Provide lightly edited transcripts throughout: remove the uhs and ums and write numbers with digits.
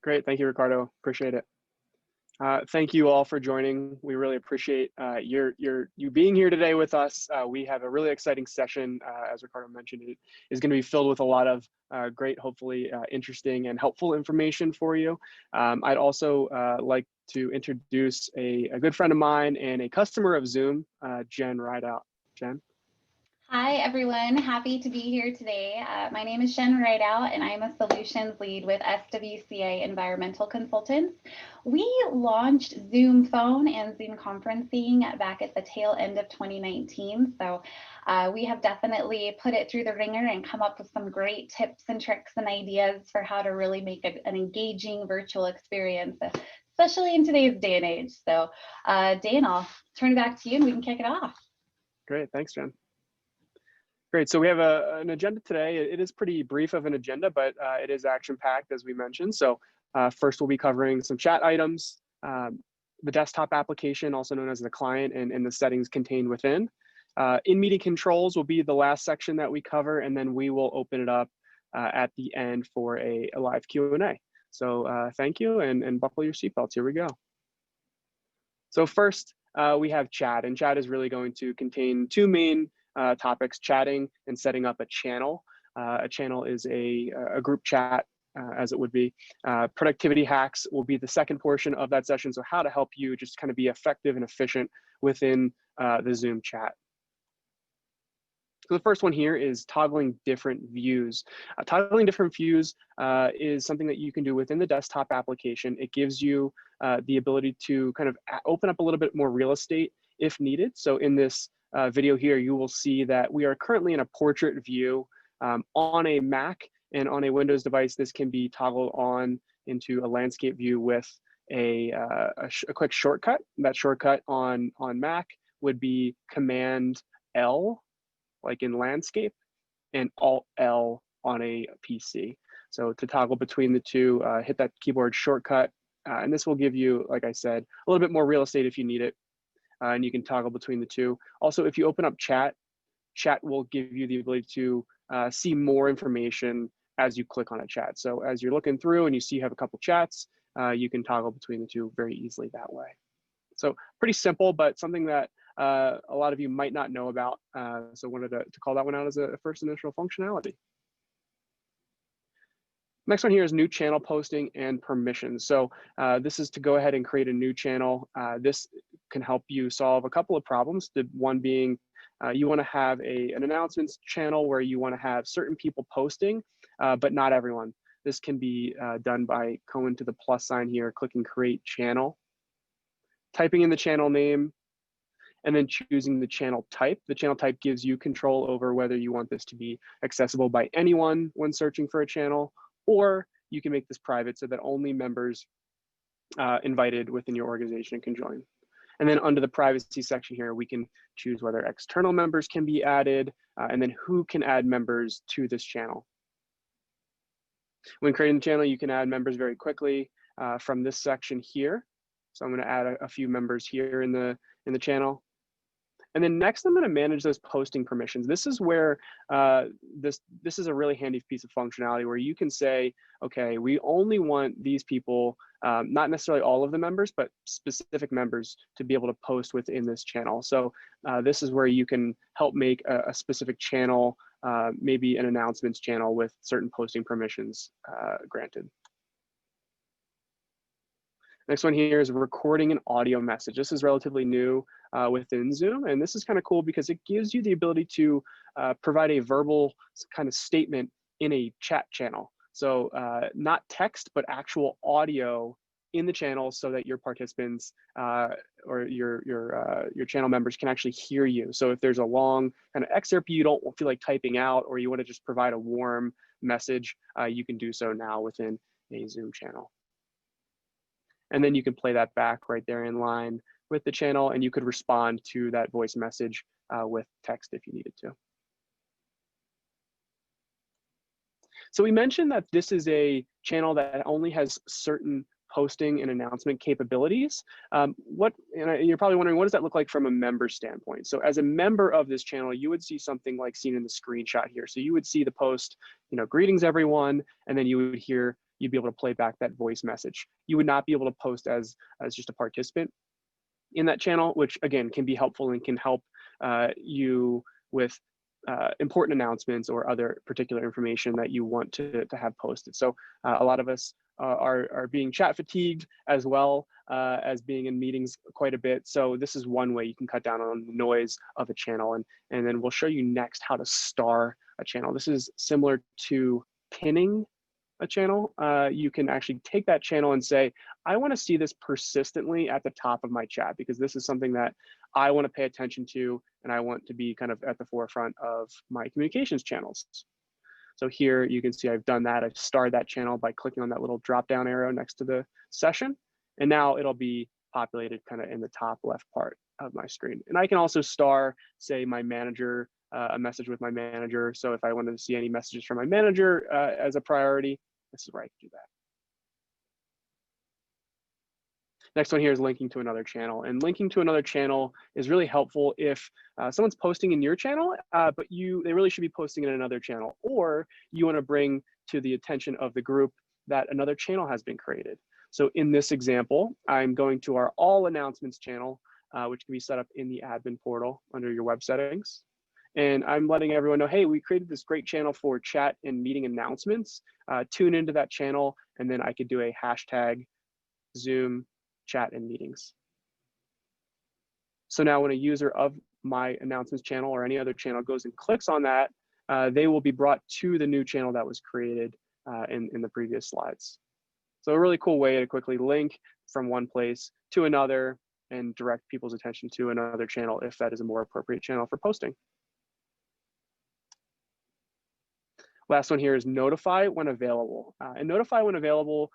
Great. Thank you, Ricardo. Appreciate it. Thank you all for joining. We really appreciate you being here today with us. We have a really exciting session, as Ricardo mentioned. It is going to be filled with a lot of great, hopefully interesting and helpful information for you. I'd also like to introduce a good friend of mine and a customer of Zoom, Jen Rideout. Jen. Hi, everyone. Happy to be here today. My name is Jen Rideout, and I'm a solutions lead with SWCA Environmental Consultants. We launched Zoom Phone and Zoom conferencing back at the tail end of 2019. So we have definitely put it through the ringer and come up with some great tips and tricks and ideas for how to really make an engaging virtual experience, especially in today's day and age. So Dan, I'll turn it back to you and we can kick it off. Great. Thanks, Jen. Great. So we have an agenda today. It is pretty brief of an agenda, but it is action-packed, as we mentioned. So first, we'll be covering some chat items, the desktop application, also known as the client, and the settings contained within. In-meeting controls will be the last section that we cover, and then we will open it up at the end for a live Q&A. So thank you, and buckle your seatbelts. Here we go. So first, we have chat, and chat is really going to contain two main topics: chatting and setting up a channel. A channel is a group chat, as it would be. Productivity hacks will be the second portion of that session. So how to help you just kind of be effective and efficient within the Zoom chat. So the first one here is toggling different views. Toggling different views is something that you can do within the desktop application. It gives you the ability to kind of open up a little bit more real estate if needed. So in this video here, you will see that we are currently in a portrait view on a Mac, and on a Windows device, this can be toggled on into a landscape view with a quick shortcut. That shortcut on Mac would be Command L, like in landscape, and Alt L on a PC. So to toggle between the two, hit that keyboard shortcut, and this will give you, like I said, a little bit more real estate if you need it. And you can toggle between the two. Also, if you open up chat, chat will give you the ability to see more information as you click on a chat. So as you're looking through and you see you have a couple chats, you can toggle between the two very easily that way. So pretty simple, but something that a lot of you might not know about. So wanted to call that one out as a first initial functionality. Next one here is new channel posting and permissions. So this is to go ahead and create a new channel. This can help you solve a couple of problems. The one being you want to have an announcements channel where you want to have certain people posting, but not everyone. This can be done by going to the plus sign here, clicking create channel, typing in the channel name, and then choosing the channel type. The channel type gives you control over whether you want this to be accessible by anyone when searching for a channel, or you can make this private so that only members invited within your organization can join. And then under the privacy section here, we can choose whether external members can be added, and then who can add members to this channel. When creating the channel, you can add members very quickly from this section here. So I'm going to add a few members here in the channel. And then next, I'm going to manage those posting permissions. This is where this is a really handy piece of functionality where you can say, okay, we only want these people, not necessarily all of the members, but specific members to be able to post within this channel. So this is where you can help make a specific channel, maybe an announcements channel with certain posting permissions granted. Next one here is recording an audio message. This is relatively new within Zoom, and this is kind of cool because it gives you the ability to provide a verbal kind of statement in a chat channel. So not text, but actual audio in the channel so that your participants or your channel members can actually hear you. So if there's a long kind of excerpt you don't feel like typing out, or you want to just provide a warm message, you can do so now within a Zoom channel. And then you can play that back right there in line with the channel, and you could respond to that voice message with text if you needed to. So we mentioned that this is a channel that only has certain posting and announcement capabilities. You're probably wondering, what does that look like from a member standpoint? So as a member of this channel, you would see something like seen in the screenshot here. So you would see the post, greetings everyone, and then you would hear you'd be able to play back that voice message. You would not be able to post as just a participant in that channel, which again can be helpful and can help you with important announcements or other particular information that you want to have posted. So a lot of us are being chat fatigued as well as being in meetings quite a bit. So this is one way you can cut down on the noise of a channel. And then we'll show you next how to star a channel. This is similar to pinning a channel. You can actually take that channel and say, I want to see this persistently at the top of my chat, because this is something that I want to pay attention to, and I want to be kind of at the forefront of my communications channels. So here you can see I've done that. I've starred that channel by clicking on that little drop down arrow next to the session. And now it'll be populated kind of in the top left part of my screen. And I can also star, say, my manager, a message with my manager. So if I wanted to see any messages from my manager as a priority, this is where I can do that. Next one here is linking to another channel. And linking to another channel is really helpful if someone's posting in your channel, but they really should be posting in another channel, or you want to bring to the attention of the group that another channel has been created. So in this example, I'm going to our all announcements channel, which can be set up in the admin portal under your web settings. And I'm letting everyone know, hey, we created this great channel for chat and meeting announcements. Tune into that channel, and then I could do a hashtag Zoom chat and meetings. So now when a user of my announcements channel or any other channel goes and clicks on that, they will be brought to the new channel that was created in the previous slides. So a really cool way to quickly link from one place to another and direct people's attention to another channel if that is a more appropriate channel for posting. Last one here is notify when available. And notify when available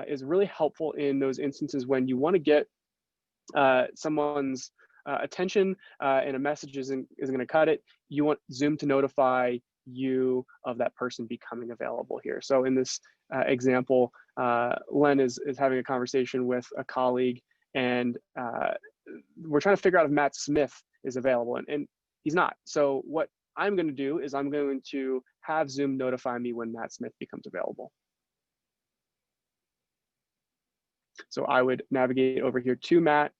is really helpful in those instances when you want to get someone's attention and a message isn't going to cut it. You want Zoom to notify you of that person becoming available here. So in this example, Len is having a conversation with a colleague, and we're trying to figure out if Matt Smith is available, and he's not. So what I'm going to do is I'm going to have Zoom notify me when Matt Smith becomes available. So I would navigate over here to Matt.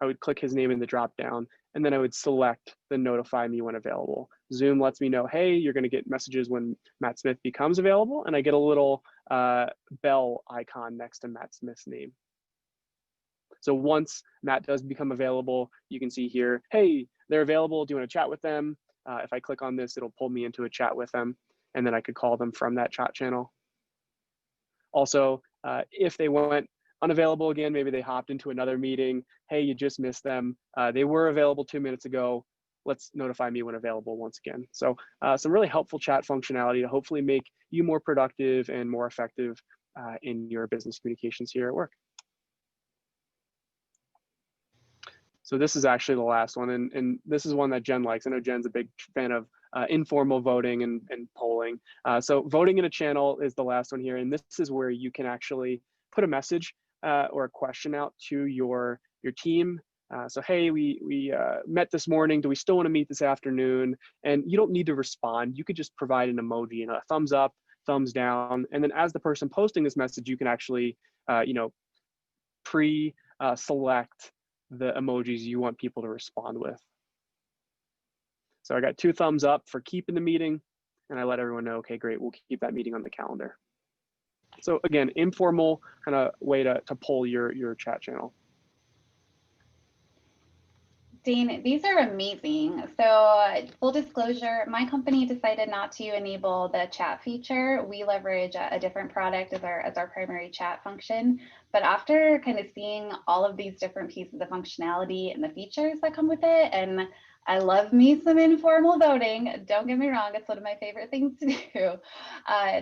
I would click his name in the drop down, and then I would select the notify me when available. Zoom lets me know, hey, you're going to get messages when Matt Smith becomes available, and I get a little bell icon next to Matt Smith's name. So once Matt does become available, you can see here, hey, they're available. Do you want to chat with them? If I click on this, it'll pull me into a chat with them, and then I could call them from that chat channel. Also, if they went unavailable again, maybe they hopped into another meeting, hey, you just missed them. They were available 2 minutes ago. Let's notify me when available once again. So some really helpful chat functionality to hopefully make you more productive and more effective in your business communications here at work. So this is actually the last one, and this is one that Jen likes. I know Jen's a big fan of informal voting and polling. So voting in a channel is the last one here, and this is where you can actually put a message or a question out to your team. So hey, we met this morning. Do we still want to meet this afternoon? And you don't need to respond. You could just provide an emoji and a thumbs up, thumbs down, and then as the person posting this message, you can actually pre-select the emojis you want people to respond with. So I got 2 thumbs up for keeping the meeting, and I let everyone know, okay, great, we'll keep that meeting on the calendar. So again, informal kind of way to poll your chat channel. Dane, these are amazing. So full disclosure, my company decided not to enable the chat feature. We leverage a different product as our primary chat function. But after kind of seeing all of these different pieces of functionality and the features that come with it, and I love me some informal voting, don't get me wrong, it's one of my favorite things to do.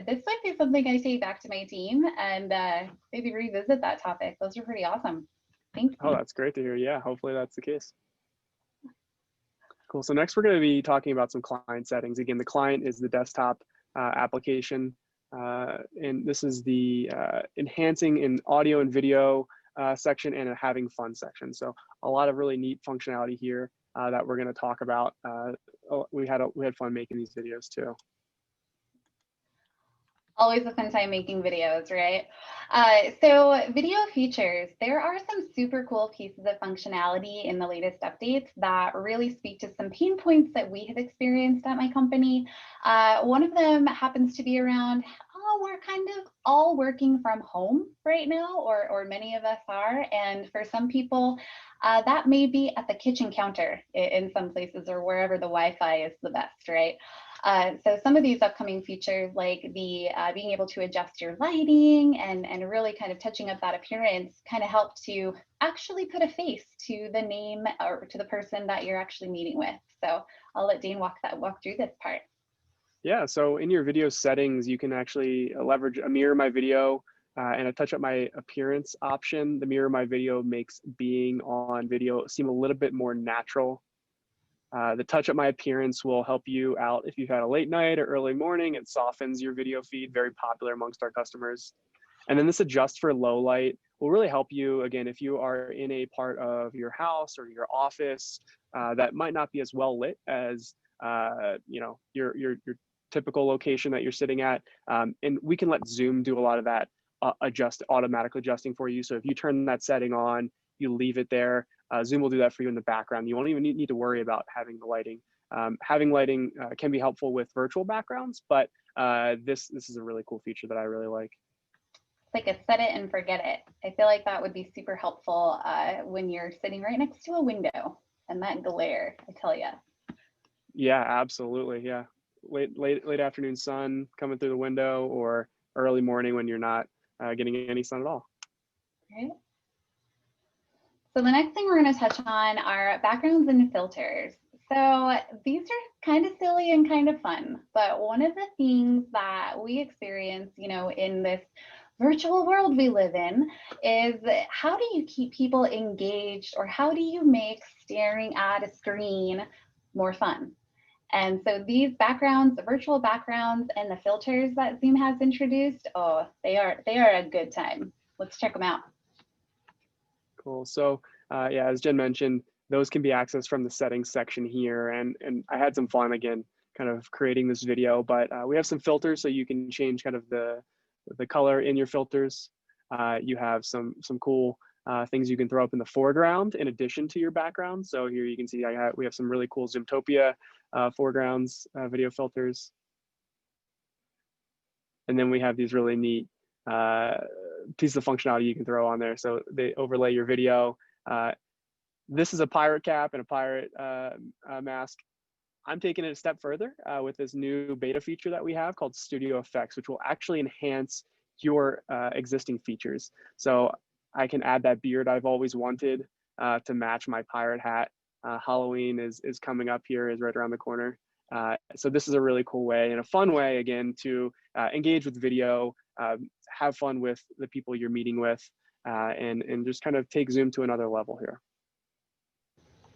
This might be something I take back to my team and maybe revisit that topic. Those are pretty awesome. Thank you. Oh, that's great to hear. Yeah, hopefully that's the case. Cool. So next we're going to be talking about some client settings. Again, the client is the desktop application, and this is the enhancing in audio and video section and a having fun section. So a lot of really neat functionality here that we're going to talk about. We had fun making these videos too. Always a fun time making videos, right? So video features, there are some super cool pieces of functionality in the latest updates that really speak to some pain points that we have experienced at my company. One of them happens to be around, oh, we're kind of all working from home right now, or many of us are. And for some people, that may be at the kitchen counter in some places or wherever the Wi-Fi is the best, right? So some of these upcoming features, like the being able to adjust your lighting and really kind of touching up that appearance, kind of help to actually put a face to the name or to the person that you're actually meeting with. So I'll let Dean walk through this part. Yeah, so in your video settings, you can actually leverage a mirror my video and a touch up my appearance option. The mirror my video makes being on video seem a little bit more natural. The touch up my appearance will help you out if you've had a late night or early morning. It softens your video feed, very popular amongst our customers. And then this adjust for low light will really help you, again, if you are in a part of your house or your office that might not be as well lit as your typical location that you're sitting at. And we can let Zoom do a lot of that automatic adjusting for you. So if you turn that setting on, you leave it there, Zoom will do that for you in the background. You won't even need to worry about having the lighting. Having lighting can be helpful with virtual backgrounds, but this is a really cool feature that I really like. It's like a set it and forget it. I feel like that would be super helpful when you're sitting right next to a window and that glare, I tell you. Yeah, absolutely. Yeah, late afternoon sun coming through the window, or early morning when you're not getting any sun at all. Okay. So the next thing we're going to touch on are backgrounds and filters. So these are kind of silly and kind of fun, but one of the things that we experience, in this virtual world we live in is how do you keep people engaged, or how do you make staring at a screen more fun? And so these backgrounds, the virtual backgrounds and the filters that Zoom has introduced, oh, they are a good time. Let's check them out. Cool. So yeah, as Jen mentioned, those can be accessed from the settings section here. And I had some fun, again, kind of creating this video, but we have some filters so you can change kind of the color in your filters. You have some cool things you can throw up in the foreground in addition to your background. So here you can see we have some really cool Zoomtopia foregrounds video filters. And then we have these really neat pieces of functionality you can throw on there. So they overlay your video. This is a pirate cap and a pirate mask. I'm taking it a step further with this new beta feature that we have called Studio Effects, which will actually enhance your existing features. So I can add that beard I've always wanted to match my pirate hat. Halloween is coming up here, is right around the corner. So this is a really cool way and a fun way, again, to engage with video, have fun with the people you're meeting with, and just kind of take Zoom to another level here.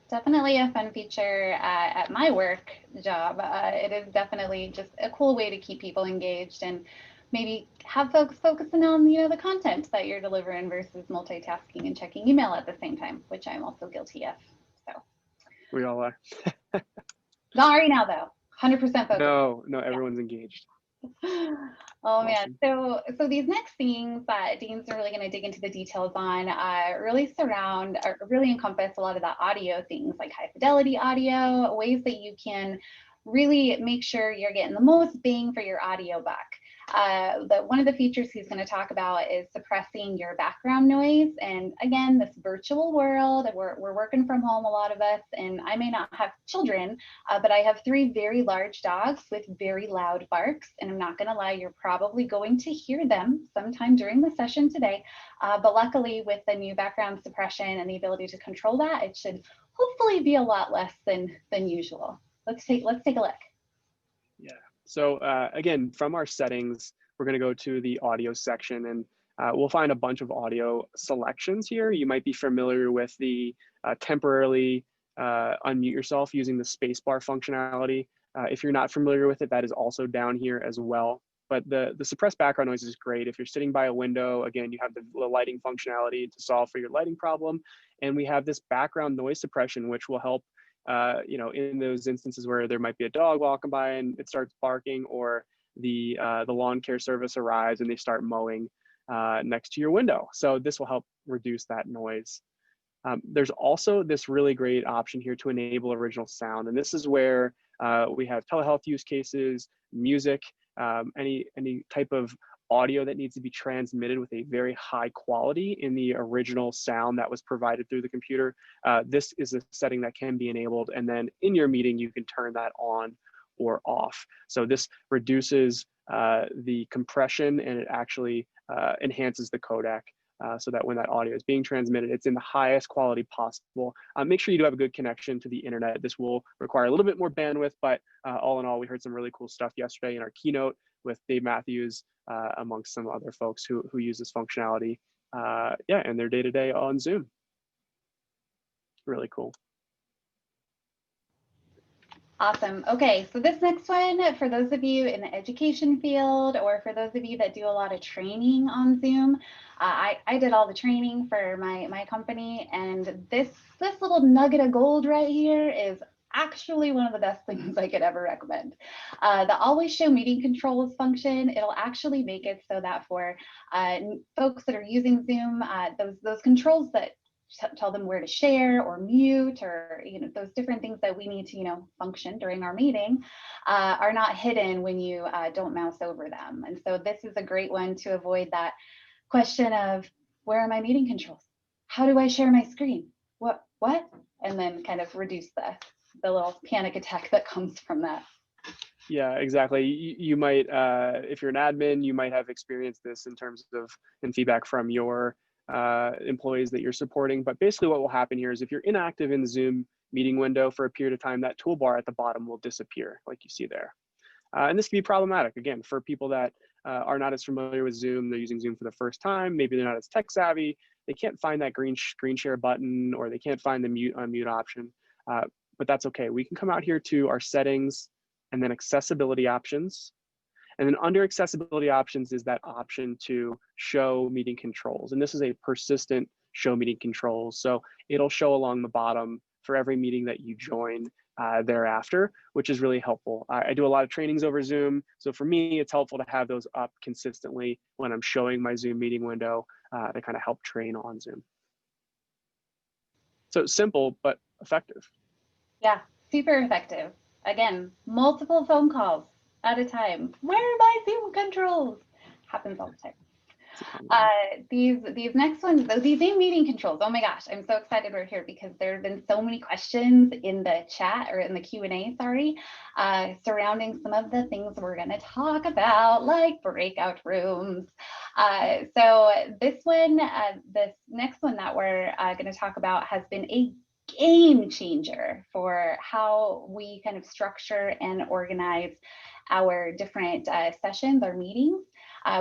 Definitely a fun feature at my work job. It is definitely just a cool way to keep people engaged and maybe have folks focusing on the content that you're delivering versus multitasking and checking email at the same time, which I'm also guilty of. So we all are. Not right now though. 100% focused. No, everyone's engaged. Oh man, so these next things that Dean's really going to dig into the details on really encompass a lot of the audio things, like high fidelity audio, ways that you can really make sure you're getting the most bang for your audio buck. One of the features he's going to talk about is suppressing your background noise. And again, this virtual world, we're working from home, a lot of us, and I may not have children, but I have 3 very large dogs with very loud barks. And I'm not going to lie, you're probably going to hear them sometime during the session today. But luckily, with the new background suppression and the ability to control that, it should hopefully be a lot less than usual. Let's take a look. Yeah. So again, from our settings, we're going to go to the audio section, and we'll find a bunch of audio selections here. You might be familiar with the temporarily unmute yourself using the spacebar functionality. If you're not familiar with it, that is also down here as well. But the suppressed background noise is great. If you're sitting by a window, again, you have the lighting functionality to solve for your lighting problem. And we have this background noise suppression, which will help in those instances where there might be a dog walking by and it starts barking, or the lawn care service arrives and they start mowing next to your window. So this will help reduce that noise. There's also this really great option here to enable original sound. And this is where we have telehealth use cases, music, any type of audio that needs to be transmitted with a very high quality in the original sound that was provided through the computer. This is a setting that can be enabled. And then in your meeting, you can turn that on or off. So this reduces the compression, and it actually enhances the codec. So that when that audio is being transmitted, it's in the highest quality possible. Make sure you do have a good connection to the internet. This will require a little bit more bandwidth, but all in all, we heard some really cool stuff yesterday in our keynote with Dave Matthews, amongst some other folks who use this functionality, yeah, in their day-to-day on Zoom. Really cool. Awesome. Okay, so this next one, for those of you in the education field, or for those of you that do a lot of training on Zoom, I did all the training for my company, and this little nugget of gold right here is actually one of the best things I could ever recommend. The always show meeting controls function, it'll actually make it so that for folks that are using Zoom, those controls that tell them where to share or mute, or those different things that we need to function during our meeting, are not hidden when you don't mouse over them. And so this is a great one to avoid that question of, where are my meeting controls? How do I share my screen? What? And then kind of reduce the little panic attack that comes from that. Yeah, exactly. You might, if you're an admin, you might have experienced this in terms of feedback from your employees that you're supporting. But basically what will happen here is if you're inactive in the Zoom meeting window for a period of time, that toolbar at the bottom will disappear, like you see there. And this can be problematic, again, for people that are not as familiar with Zoom. They're using Zoom for the first time. Maybe they're not as tech savvy. They can't find that green screen share button, or they can't find the mute unmute option. But that's okay. We can come out here to our settings and then accessibility options. And then under accessibility options is that option to show meeting controls. And this is a persistent show meeting controls. So it'll show along the bottom for every meeting that you join thereafter, which is really helpful. I do a lot of trainings over Zoom. So for me, it's helpful to have those up consistently when I'm showing my Zoom meeting window to kind of help train on Zoom. So simple, but effective. Yeah, super effective. Again, multiple phone calls at a time. Where are my Zoom controls? Happens all the time. These next ones, these Zoom meeting controls. Oh my gosh, I'm so excited we're here because there have been so many questions in the chat, or in the Q&A, sorry, surrounding some of the things we're going to talk about, like breakout rooms. So this next one that we're going to talk about has been a game changer for how we kind of structure and organize our different sessions or meetings.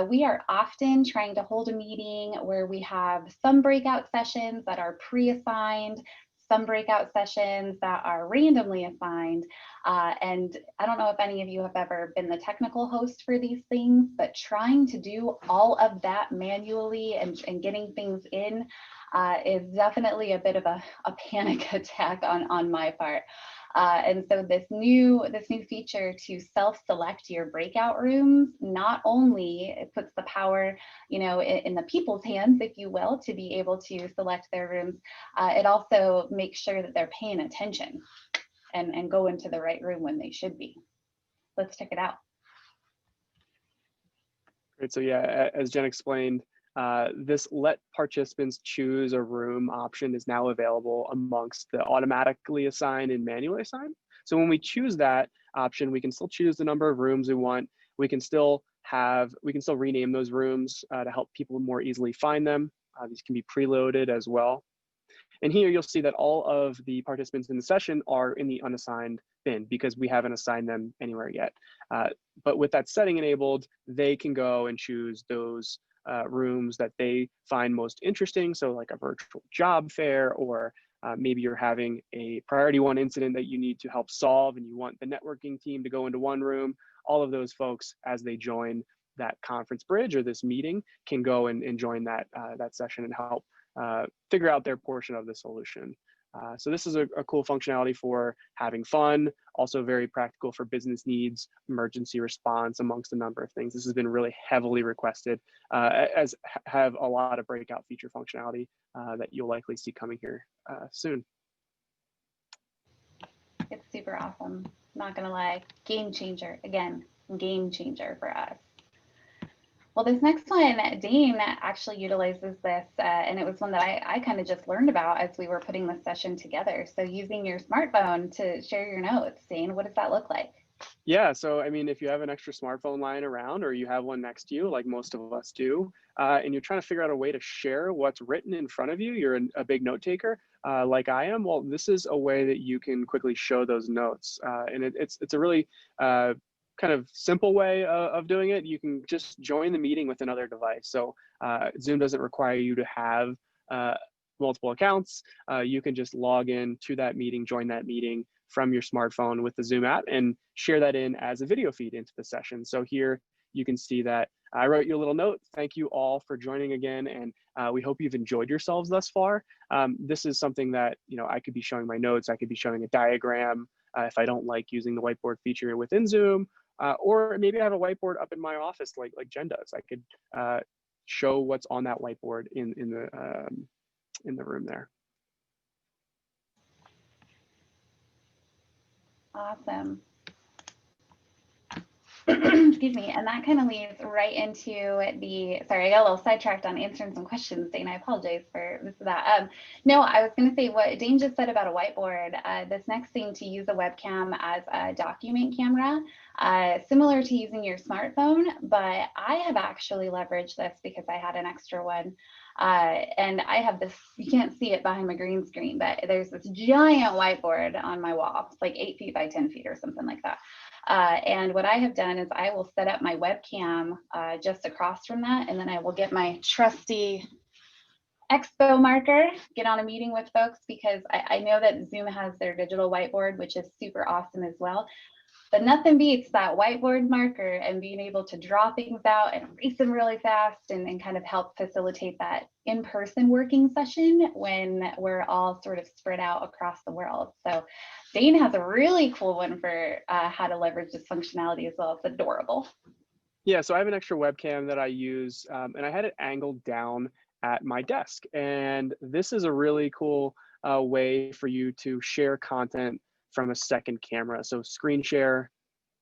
We are often trying to hold a meeting where we have some breakout sessions that are pre-assigned, some breakout sessions that are randomly assigned. And I don't know if any of you have ever been the technical host for these things, but trying to do all of that manually and getting things in is definitely a bit of a panic attack on my part. And so this new feature to self-select your breakout rooms, not only it puts the power, in the people's hands, if you will, to be able to select their rooms, it also makes sure that they're paying attention and go into the right room when they should be. Let's check it out. Great. So yeah, as Jen explained, this let participants choose a room option is now available amongst the automatically assigned and manually assigned. So when we choose that option, we can still choose the number of rooms we want. We can still rename those rooms to help people more easily find them. These can be preloaded as well. And here you'll see that all of the participants in the session are in the unassigned bin because we haven't assigned them anywhere yet. But with that setting enabled, they can go and choose those rooms that they find most interesting. So like a virtual job fair, or maybe you're having a priority one incident that you need to help solve and you want the networking team to go into one room. All of those folks, as they join that conference bridge or this meeting, can go and join that session and help figure out their portion of the solution. So this is a cool functionality for having fun, also very practical for business needs, emergency response, amongst a number of things. This has been really heavily requested, as have a lot of breakout feature functionality that you'll likely see coming here soon. It's super awesome. Not gonna lie, game changer. Again, game changer for us. Well, this next one, Dane actually utilizes this, and it was one that I kind of just learned about as we were putting this session together. So using your smartphone to share your notes, Dane, what does that look like? Yeah, so I mean, if you have an extra smartphone lying around or you have one next to you, like most of us do, and you're trying to figure out a way to share what's written in front of you, you're a big note taker like I am, well, this is a way that you can quickly show those notes. And it's a really kind of simple way of doing it. You can just join the meeting with another device. So Zoom doesn't require you to have multiple accounts. You can just log in to that meeting, join that meeting from your smartphone with the Zoom app and share that in as a video feed into the session. So here you can see that I wrote you a little note. Thank you all for joining again. And we hope you've enjoyed yourselves thus far. This is something that, you know, I could be showing my notes. I could be showing a diagram if I don't like using the whiteboard feature within Zoom. Or maybe I have a whiteboard up in my office like Jen does. I could show what's on that whiteboard in the room there. Awesome. Excuse me. And that kind of leads right into the, sorry, I got a little sidetracked on answering some questions, Dane. I apologize for this or that. No, I was going to say what Dane just said about a whiteboard. This next thing, to use a webcam as a document camera, similar to using your smartphone, but I have actually leveraged this because I had an extra one. And I have this, you can't see it behind my green screen, but there's this giant whiteboard on my wall. It's like 8 feet by 10 feet or something like that. And what I have done is I will set up my webcam just across from that, and then I will get my trusty expo marker, get on a meeting with folks, because I know that Zoom has their digital whiteboard, which is super awesome as well. But nothing beats that whiteboard marker and being able to draw things out and erase them really fast and kind of help facilitate that in-person working session when we're all sort of spread out across the world. So Dane has a really cool one for how to leverage this functionality as well. It's adorable. Yeah, so I have an extra webcam that I use, and I had it angled down at my desk. And this is a really cool way for you to share content from a second camera. So screen share,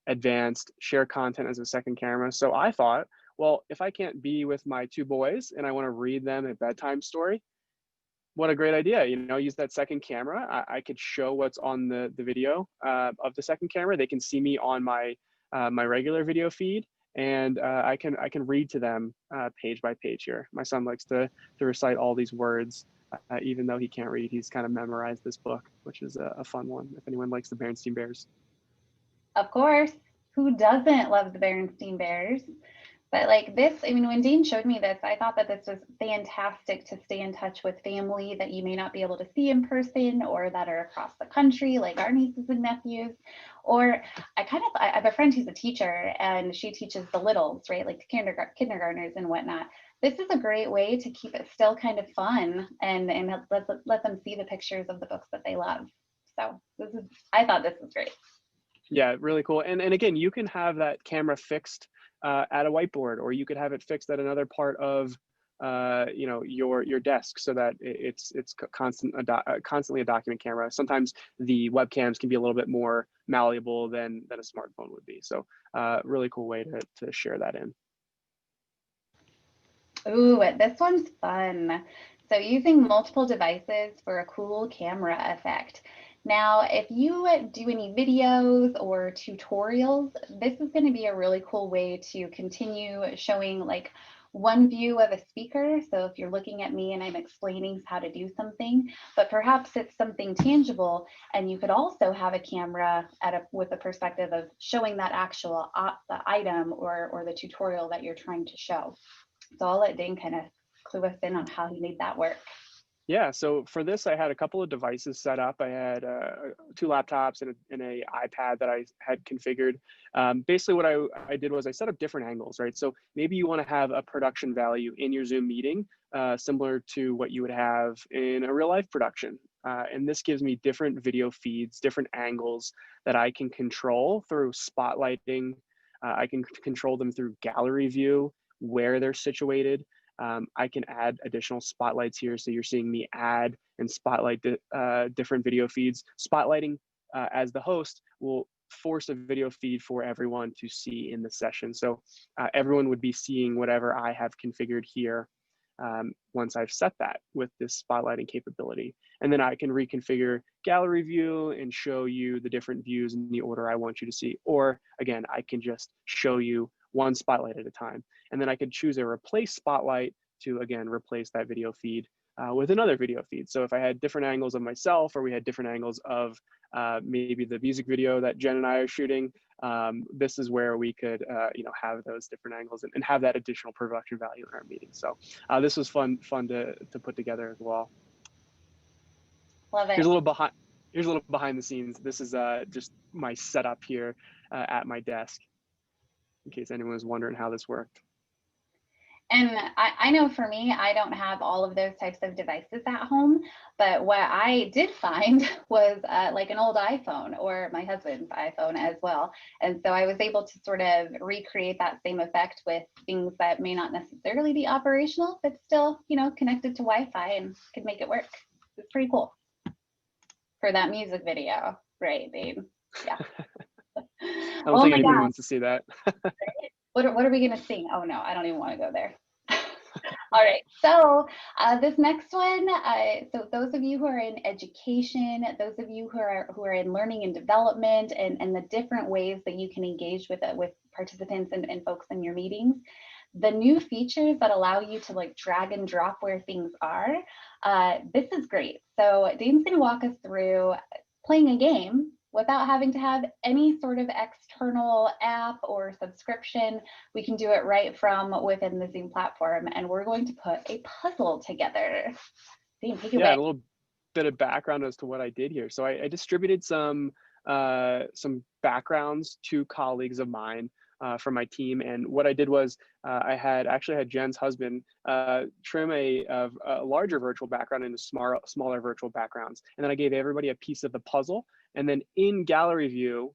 advanced, share content as a second camera. So I thought, well, if I can't be with my 2 boys and I want to read them a bedtime story, what a great idea. You know, use that second camera. I could show what's on the video of the second camera. They can see me on my my regular video feed, and I can read to them page by page here. My son likes to recite all these words. Even though he can't read, he's kind of memorized this book, which is a fun one if anyone likes the Berenstain Bears. Of course, who doesn't love the Berenstain Bears? But like this, I mean, when Dane showed me this, I thought that this was fantastic to stay in touch with family that you may not be able to see in person or that are across the country, like our nieces and nephews. Or I have a friend who's a teacher and she teaches the littles, right? Like the kindergartners and whatnot. This is a great way to keep it still kind of fun and let them see the pictures of the books that they love. So I thought this was great. Yeah, really cool. And again, you can have that camera fixed at a whiteboard, or you could have it fixed at another part of you know, your desk, so that it's constantly a document camera. Sometimes the webcams can be a little bit more malleable than a smartphone would be. So really cool way to share that in. Ooh, this one's fun. So using multiple devices for a cool camera effect. Now, if you do any videos or tutorials, this is going to be a really cool way to continue showing like one view of a speaker. So if you're looking at me and I'm explaining how to do something, but perhaps it's something tangible, and you could also have a camera with a perspective of showing that actual the item or the tutorial that you're trying to show. So I'll let Dane kind of clue us in on how he made that work. Yeah, so for this, I had a couple of devices set up. I had 2 laptops and a iPad that I had configured. Basically, what I did was I set up different angles, right? So maybe you want to have a production value in your Zoom meeting, similar to what you would have in a real life production. And this gives me different video feeds, different angles that I can control through spotlighting. I can control them through gallery view, where they're situated. I can add additional spotlights here. So you're seeing me add and spotlight different video feeds. Spotlighting as the host will force a video feed for everyone to see in the session. So everyone would be seeing whatever I have configured here once I've set that with this spotlighting capability. And then I can reconfigure gallery view and show you the different views in the order I want you to see. Or again, I can just show you one spotlight at a time. And then I could choose a replace spotlight to, again, replace that video feed with another video feed. So if I had different angles of myself, or we had different angles of maybe the music video that Jen and I are shooting, this is where we could have those different angles and have that additional production value in our meeting. So this was fun to put together as well. Love it. Here's a little behind the scenes. This is just my setup here at my desk, in case anyone was wondering how this worked. And I know for me, I don't have all of those types of devices at home, but what I did find was like an old iPhone, or my husband's iPhone as well. And so I was able to sort of recreate that same effect with things that may not necessarily be operational, but still, connected to Wi-Fi, and could make it work. It's pretty cool for that music video, right, babe? Yeah. I don't think anybody wants to see that. What are we gonna sing? Oh no, I don't even want to go there. All right, so this next one, so those of you who are in education, those of you who are in learning and development, and the different ways that you can engage with participants and folks in your meetings, the new features that allow you to like drag and drop where things are, this is great. So Dane's gonna walk us through playing a game without having to have any sort of external app or subscription. We can do it right from within the Zoom platform, and we're going to put a puzzle together. Dane, take it away. A little bit of background as to what I did here. So I distributed some backgrounds to colleagues of mine from my team, and what I did was I actually had Jen's husband trim a larger virtual background into smaller virtual backgrounds, and then I gave everybody a piece of the puzzle. And then in gallery view,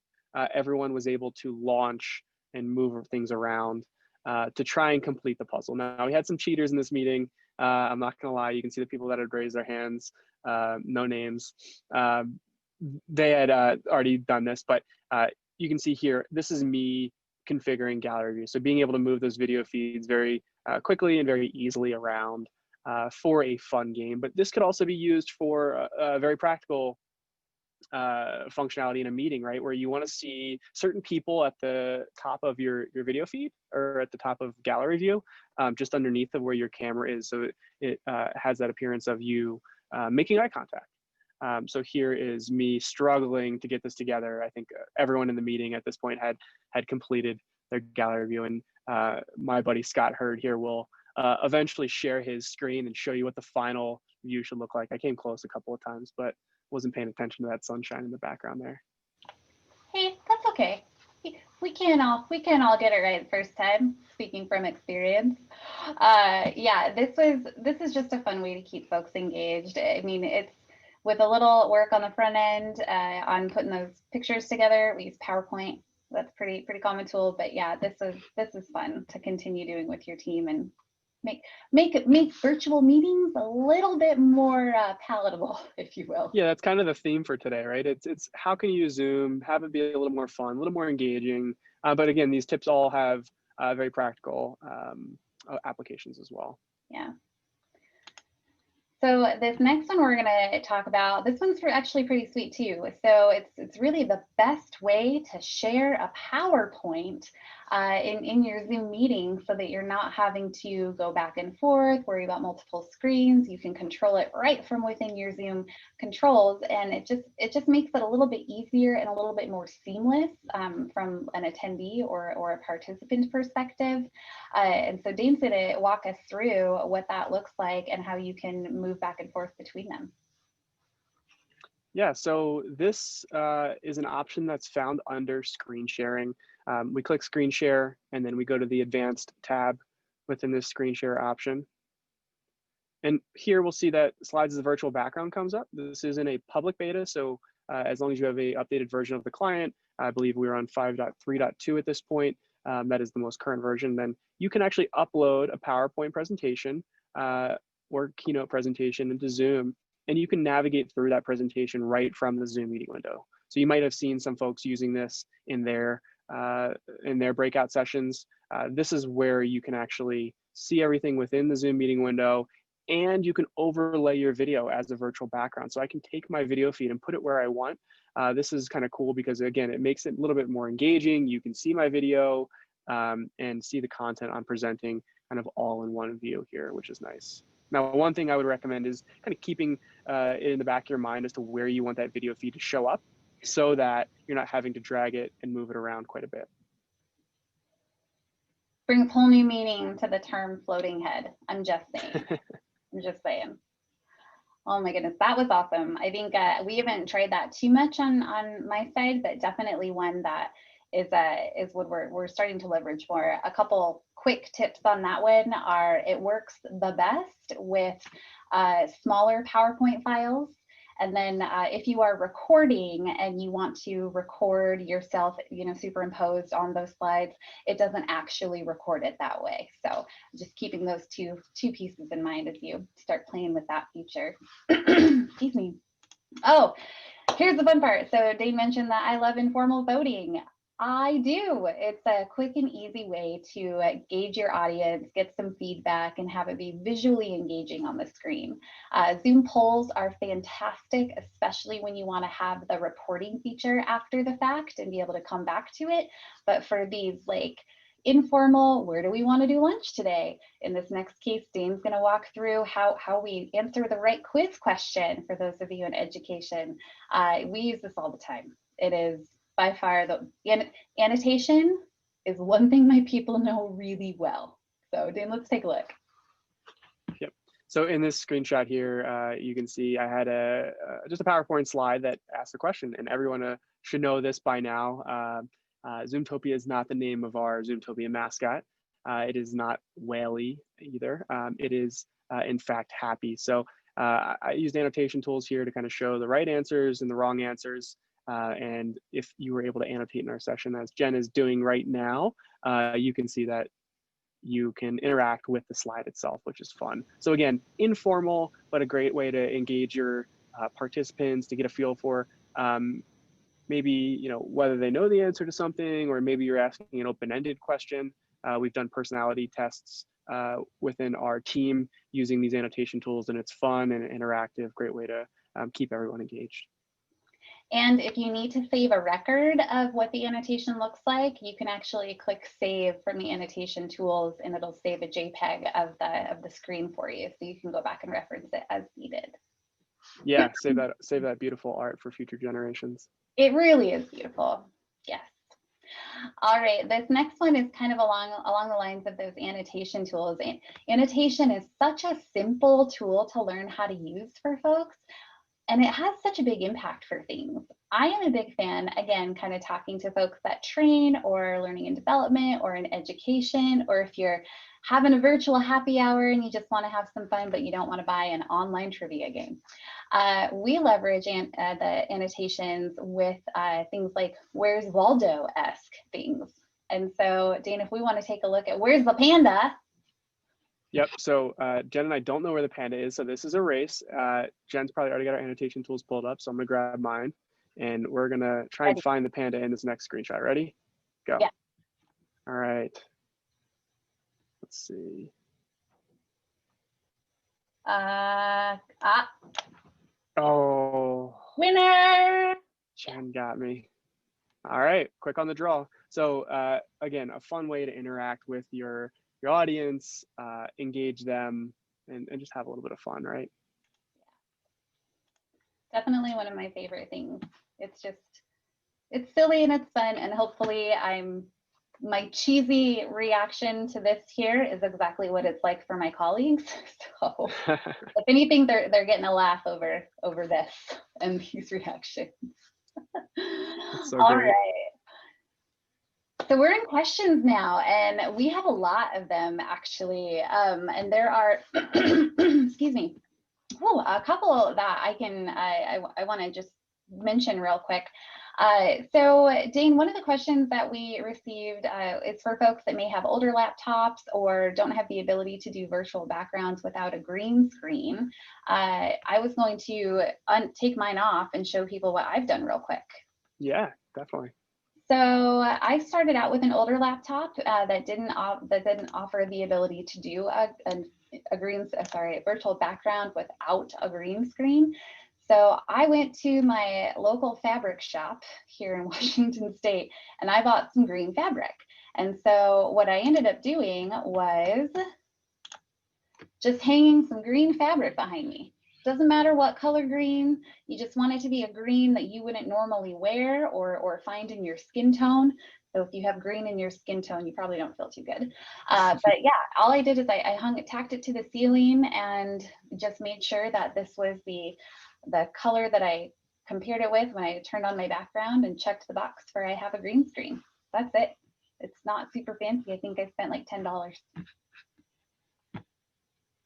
everyone was able to launch and move things around to try and complete the puzzle. Now, we had some cheaters in this meeting. I'm not gonna lie, you can see the people that had raised their hands, no names. They had already done this, but you can see here, this is me configuring gallery view. So being able to move those video feeds very quickly and very easily around for a fun game. But this could also be used for a very practical functionality in a meeting, right? Where you want to see certain people at the top of your video feed, or at the top of gallery view, just underneath of where your camera is. So it has that appearance of you making eye contact. So here is me struggling to get this together. I think everyone in the meeting at this point had completed their gallery view, and my buddy Scott Hurd here will eventually share his screen and show you what the final view should look like. I came close a couple of times, but wasn't paying attention to that sunshine in the background there. Hey, that's okay. We can all get it right the first time, speaking from experience. Yeah, this is just a fun way to keep folks engaged. I mean, it's with a little work on the front end on putting those pictures together. We use PowerPoint. That's pretty common tool, but yeah, this is fun to continue doing with your team and make virtual meetings a little bit more palatable, if you will. Yeah, that's kind of the theme for today, right? It's how can you use Zoom, have it be a little more fun, a little more engaging. But again, these tips all have very practical applications as well. Yeah. So this next one we're going to talk about, this one's actually pretty sweet too. So it's really the best way to share a PowerPoint in your Zoom meeting, so that you're not having to go back and forth, worry about multiple screens. You can control it right from within your Zoom controls, and it just makes it a little bit easier and a little bit more seamless from an attendee or a participant perspective. And so Dane's going to walk us through what that looks like and how you can move back and forth between them. Yeah, so this is an option that's found under screen sharing. We click screen share, and then we go to the advanced tab within this screen share option. And here we'll see that slides as a virtual background comes up. This is in a public beta, so as long as you have a updated version of the client, I believe we're on 5.3.2 at this point, that is the most current version, then you can actually upload a PowerPoint presentation or keynote presentation into Zoom, and you can navigate through that presentation right from the Zoom meeting window. So you might have seen some folks using this in their breakout sessions. This is where you can actually see everything within the Zoom meeting window, and you can overlay your video as a virtual background. So I can take my video feed and put it where I want. This is kind of cool because, again, it makes it a little bit more engaging. You can see my video and see the content I'm presenting kind of all in one view here, which is nice. Now, one thing I would recommend is kind of keeping it in the back of your mind as to where you want that video feed to show up so that you're not having to drag it and move it around quite a bit. Brings whole new meaning to the term floating head. I'm just saying. I'm just saying. Oh my goodness, that was awesome. I think we haven't tried that too much on my side, but definitely one that is what we're starting to leverage more. A couple quick tips on that one are it works the best with smaller PowerPoint files. And then if you are recording and you want to record yourself, superimposed on those slides, it doesn't actually record it that way. So just keeping those two pieces in mind as you start playing with that feature. Excuse me. Oh, here's the fun part. So Dane mentioned that I love informal voting. I do. It's a quick and easy way to gauge your audience, get some feedback, and have it be visually engaging on the screen. Zoom polls are fantastic, especially when you want to have the reporting feature after the fact and be able to come back to it. But for these like informal, where do we want to do lunch today? In this next case, Dane's going to walk through how we answer the right quiz question for those of you in education. We use this all the time. It is by far the annotation is one thing my people know really well. So Dane, let's take a look. Yep. So in this screenshot here, you can see I had just a PowerPoint slide that asked a question, and everyone should know this by now. Zoomtopia is not the name of our Zoomtopia mascot. It is not whaley either. It is in fact happy. So I used annotation tools here to kind of show the right answers and the wrong answers. And if you were able to annotate in our session, as Jen is doing right now, you can see that you can interact with the slide itself, which is fun. So again, informal, but a great way to engage your participants, to get a feel for maybe whether they know the answer to something, or maybe you're asking an open-ended question. We've done personality tests within our team using these annotation tools, and it's fun and interactive, great way to keep everyone engaged. And if you need to save a record of what the annotation looks like, you can actually click save from the annotation tools, and it'll save a JPEG of the screen for you, so you can go back and reference it as needed. Yeah, save that beautiful art for future generations. It really is beautiful. Yes. All right, this next one is kind of along the lines of those annotation tools. Annotation is such a simple tool to learn how to use for folks, and it has such a big impact for things. I am a big fan, again, kind of talking to folks that train or learning and development or in education, or if you're having a virtual happy hour and you just want to have some fun, but you don't want to buy an online trivia game. We leverage the annotations with things like Where's Waldo-esque things. And so, Dane, if we want to take a look at Where's the Panda? Yep, so Jen and I don't know where the panda is, so this is a race. Jen's probably already got our annotation tools pulled up, so I'm gonna grab mine, and we're gonna try and find the panda in this next screenshot. Ready? Go. Yeah. All right. Let's see. Oh. Winner! Jen got me. All right, quick on the draw. So again, a fun way to interact with your audience, engage them, and just have a little bit of fun, right? Definitely one of my favorite things. It's silly and it's fun, and hopefully my cheesy reaction to this here is exactly what it's like for my colleagues. So if anything, they're getting a laugh over this and these reactions. So All great. right. So we're in questions now, and we have a lot of them actually. And there are, excuse me, a couple that I want to just mention real quick. So Dane, one of the questions that we received is for folks that may have older laptops or don't have the ability to do virtual backgrounds without a green screen. I was going to take mine off and show people what I've done real quick. Yeah, definitely. So I started out with an older laptop that didn't offer the ability to do a virtual background without a green screen. So I went to my local fabric shop here in Washington State, and I bought some green fabric. And so what I ended up doing was just hanging some green fabric behind me. Doesn't matter what color green, you just want it to be a green that you wouldn't normally wear or find in your skin tone. So if you have green in your skin tone, you probably don't feel too good. But yeah, all I did is I tacked it to the ceiling and just made sure that this was the color that I compared it with when I turned on my background and checked the box for I have a green screen. That's it. It's not super fancy. I think I spent like $10.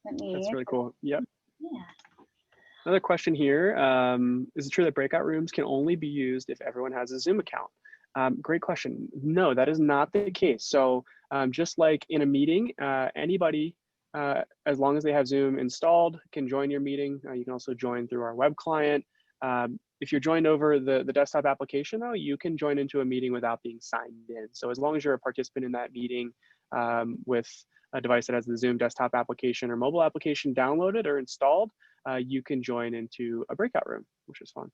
That's really cool. Yep. Yeah. Another question here. Is it true that breakout rooms can only be used if everyone has a Zoom account? Great question. No, that is not the case. So just like in a meeting, anybody, as long as they have Zoom installed, can join your meeting. You can also join through our web client. If you're joined over the desktop application, though, you can join into a meeting without being signed in. So as long as you're a participant in that meeting with a device that has the Zoom desktop application or mobile application downloaded or installed, you can join into a breakout room, which is fun.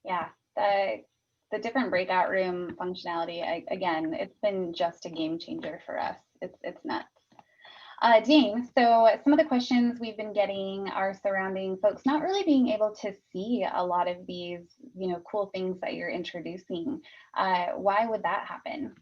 Yeah, the different breakout room functionality, again, it's been just a game changer for us. It's nuts. Dean, so some of the questions we've been getting are surrounding folks not really being able to see a lot of these, cool things that you're introducing. Why would that happen?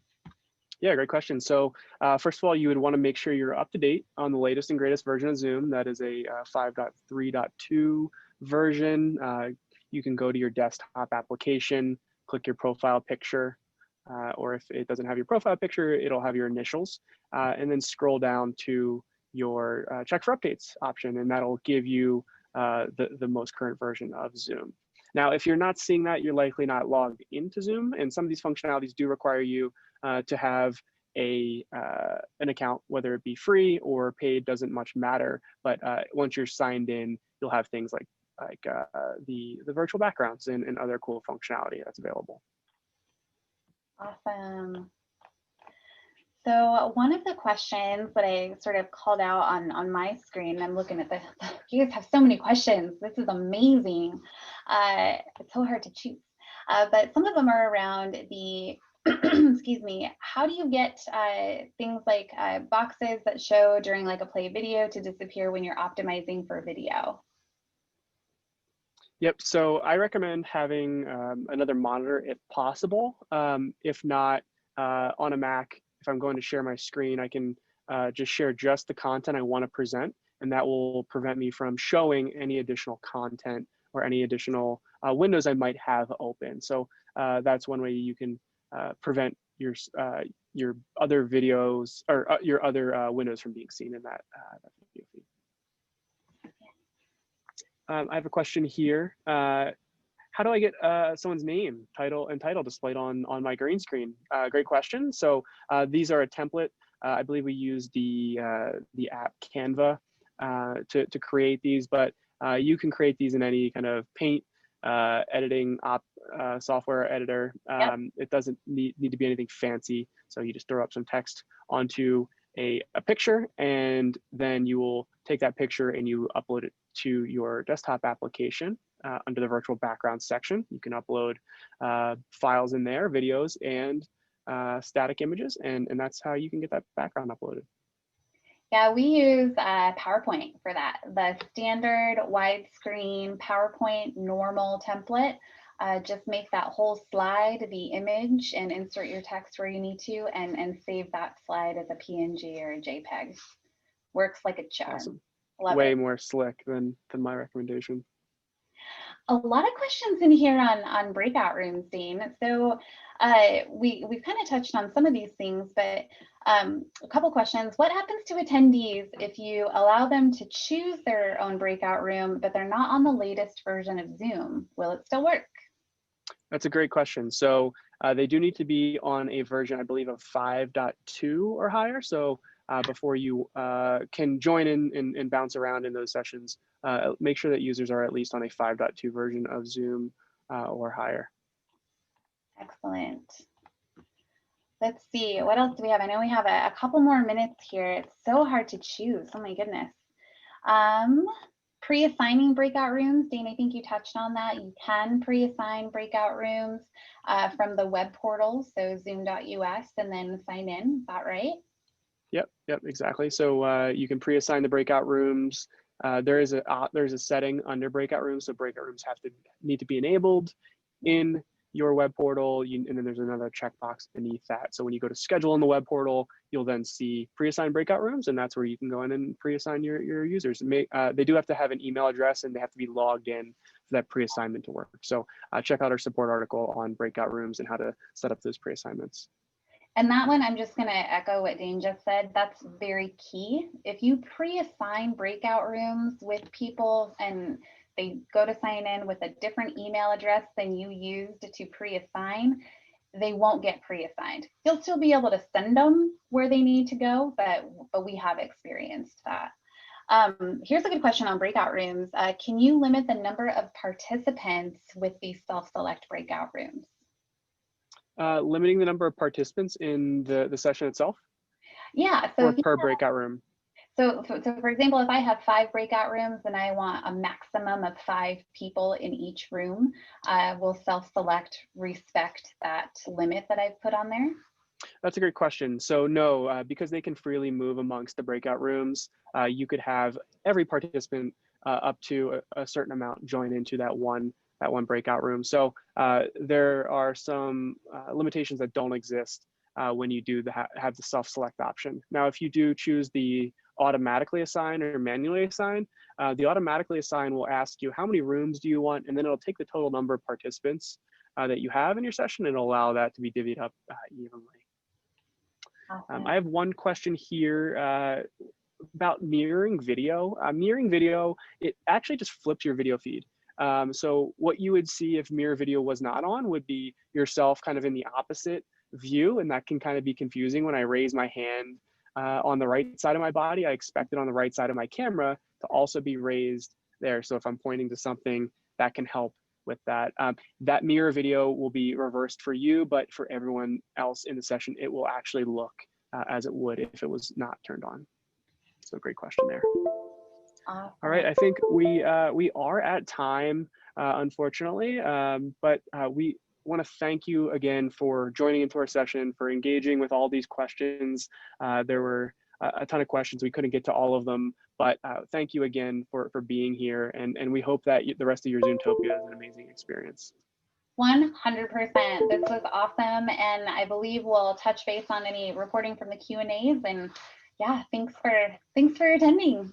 Yeah, great question. So first of all, you would want to make sure you're up to date on the latest and greatest version of Zoom. That is a 5.3.2 version. You can go to your desktop application, click your profile picture, or if it doesn't have your profile picture, it'll have your initials, and then scroll down to your check for updates option, and that'll give you the most current version of Zoom. Now, if you're not seeing that, you're likely not logged into Zoom, and some of these functionalities do require you to have an account, whether it be free or paid, doesn't much matter. But once you're signed in, you'll have things like the virtual backgrounds and other cool functionality that's available. Awesome. So one of the questions that I sort of called out on my screen, I'm looking at you guys have so many questions. This is amazing. It's so hard to choose. But some of them are around the, excuse me, how do you get things like boxes that show during like a play video to disappear when you're optimizing for video? Yep, so I recommend having another monitor if possible. If not, on a Mac, if I'm going to share my screen, I can just share just the content I want to present, and that will prevent me from showing any additional content or any additional windows I might have open. So that's one way you can prevent your other videos or your other windows from being seen in that video feed. I have a question here. How do I get someone's name, title, and title displayed on my green screen? Great question. So these are a template. I believe we use the app Canva to create these, but you can create these in any kind of paint editing software editor. It doesn't need to be anything fancy. So you just throw up some text onto a picture, and then you will take that picture and you upload it to your desktop application under the virtual background section. You can upload files in there, videos and static images, and that's how you can get that background uploaded. Yeah, we use PowerPoint for that. The standard widescreen PowerPoint normal template. Just make that whole slide the image and insert your text where you need to, and save that slide as a PNG or a JPEG. Works like a charm. Awesome. Love Way it. more slick than my recommendation. A lot of questions in here on breakout rooms, Dean. So we've kind of touched on some of these things, but a couple questions. What happens to attendees if you allow them to choose their own breakout room, but they're not on the latest version of Zoom? Will it still work? That's a great question. So they do need to be on a version, I believe, of 5.2 or higher. So before you can join in and bounce around in those sessions, make sure that users are at least on a 5.2 version of Zoom or higher. Excellent. Let's see, what else do we have? I know we have a couple more minutes here. It's so hard to choose. Oh my goodness. Pre-assigning breakout rooms, Dane, I think you touched on that. You can pre-assign breakout rooms from the web portal, so zoom.us, and then sign in. Is that right? Yep, exactly. So you can pre-assign the breakout rooms. There's a setting under breakout rooms, so breakout rooms need to be enabled in your web portal, and then there's another checkbox beneath that. So when you go to schedule in the web portal, you'll then see pre-assigned breakout rooms, and that's where you can go in and pre-assign your users. They do have to have an email address, and they have to be logged in for that pre-assignment to work. So check out our support article on breakout rooms and how to set up those pre-assignments. And that one, I'm just going to echo what Dane just said. That's very key. If you pre-assign breakout rooms with people and they go to sign in with a different email address than you used to pre-assign, they won't get pre-assigned. You'll still be able to send them where they need to go, but we have experienced that. Here's a good question on breakout rooms. Can you limit the number of participants with these self-select breakout rooms? Limiting the number of participants in the session itself? Yeah, so or per breakout room? So for example, if I have 5 breakout rooms and I want a maximum of 5 people in each room, will self-select respect that limit that I've put on there? That's a great question. So no, because they can freely move amongst the breakout rooms, you could have every participant up to a certain amount join into that one breakout room. So there are some limitations that don't exist when you do have the self-select option. Now, if you do choose the automatically assign or manually assign, the automatically assign will ask you how many rooms do you want, and then it'll take the total number of participants that you have in your session and allow that to be divvied up evenly. Awesome. I have one question here about mirroring video. Mirroring video, it actually just flips your video feed. So what you would see if mirror video was not on would be yourself kind of in the opposite view, and that can kind of be confusing. When I raise my hand on the right side of my body, I expect it on the right side of my camera to also be raised there. So if I'm pointing to something, that can help with that. That mirror video will be reversed for you, but for everyone else in the session, it will actually look as it would if it was not turned on. So great question there. Awesome. All right, I think we are at time, unfortunately, but we want to thank you again for joining into our session, for engaging with all these questions. There were a ton of questions. We couldn't get to all of them, but thank you again for being here. And we hope that the rest of your Zoomtopia is an amazing experience. 100%. This was awesome. And I believe we'll touch base on any recording from the Q&As. And yeah, thanks for attending.